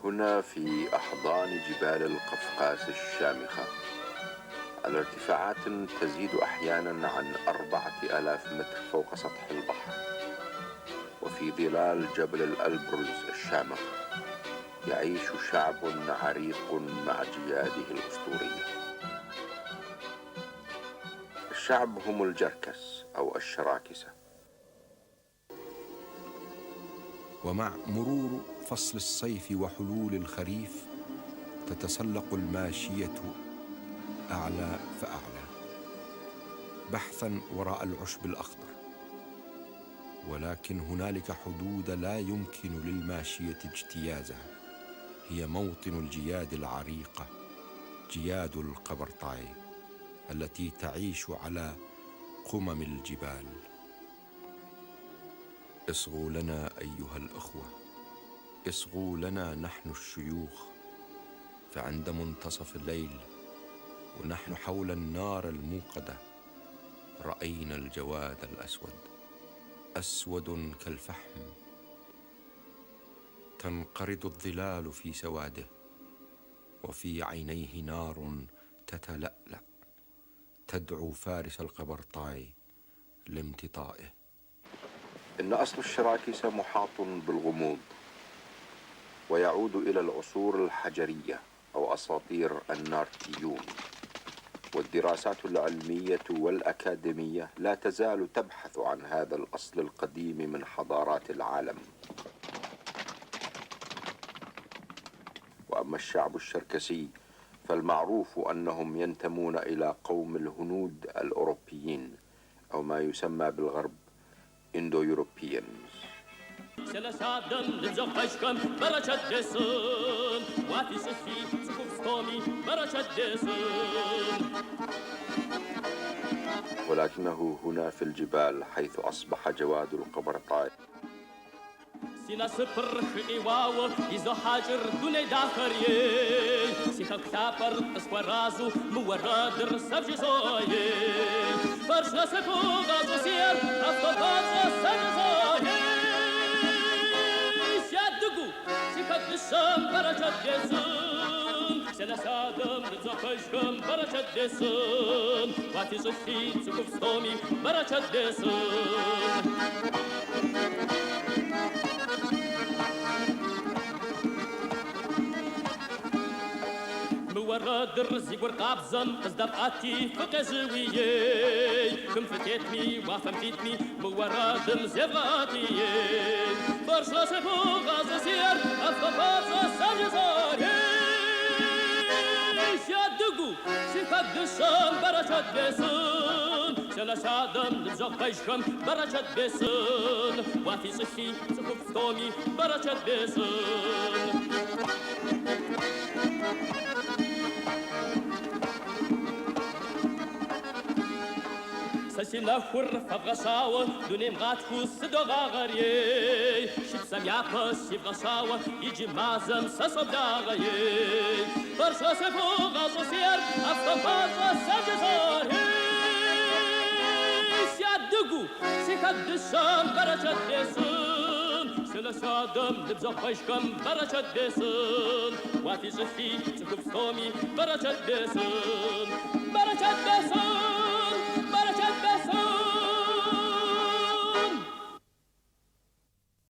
هنا في أحضان جبال القفقاس الشامخة على ارتفاعات تزيد أحيانا عن 4000 متر فوق سطح البحر، وفي ظلال جبل الألبرز الشامخ يعيش شعب عريق مع جياده الأسطورية. الشعب هم الجركس أو الشراكسة. ومع مرور فصل الصيف وحلول الخريف تتسلق الماشية أعلى فأعلى بحثا وراء العشب الأخضر، ولكن هنالك حدود لا يمكن للماشية اجتيازها، هي موطن الجياد العريقة، جياد القبرطاي التي تعيش على قمم الجبال. اصغوا لنا أيها الأخوة، اصغوا لنا نحن الشيوخ، فعند منتصف الليل ونحن حول النار الموقدة رأينا الجواد الأسود، أسود كالفحم، تنقرض الظلال في سواده، وفي عينيه نار تتلألأ تدعو فارس القبرطاي لامتطائه. إن أصل الشراكسة محاط بالغموض، ويعود إلى العصور الحجرية أو أساطير النارتيون، والدراسات العلمية والأكاديمية لا تزال تبحث عن هذا الأصل القديم من حضارات العالم. وأما الشعب الشركسي فالمعروف أنهم ينتمون إلى قوم الهنود الأوروبيين، أو ما يسمى بالغرب إندو يوروبيانز. ولكنه هنا في الجبال حيث أصبح جواد القبرطاي. Sina se përkë I wawë I zo haqër dune dakërje Si ka këta për të skuarazu Më rëdër së vgjëzoje Për shë se po gazo sjerë Afto gazo së vgjëzoje Sja dëgu Si ka të shëm për qatë desën Se në sadëm në zo pëshkëm për qatë desën Vati zëfi që kufstomi për qatë desën ورادر زيقور قابزن ازدب آتي فقزويي كم فتيتني وفهمتني بورادر زغاتي فرشلا سفو غاز سير أفضفات سجزاري سيادقو سيفاق دشان برشاد بسن سلا شادم لبزاق بيشكم برشاد بسن وفي صفي سكوف ستومي برشاد بسن سسينا خور فغشاوة دوني مغاتكو سدو غاغري شب سمياقا شب غشاوة يجي مازم سسو داغي برشا سفو غازو سير أفضفاز سجزار سيادقو سيكاد دشام برشا دسن سلا شادم لبزا خيشكم برشا دسن واتي جفي تكوب ستومي برشا دسن برشا دسن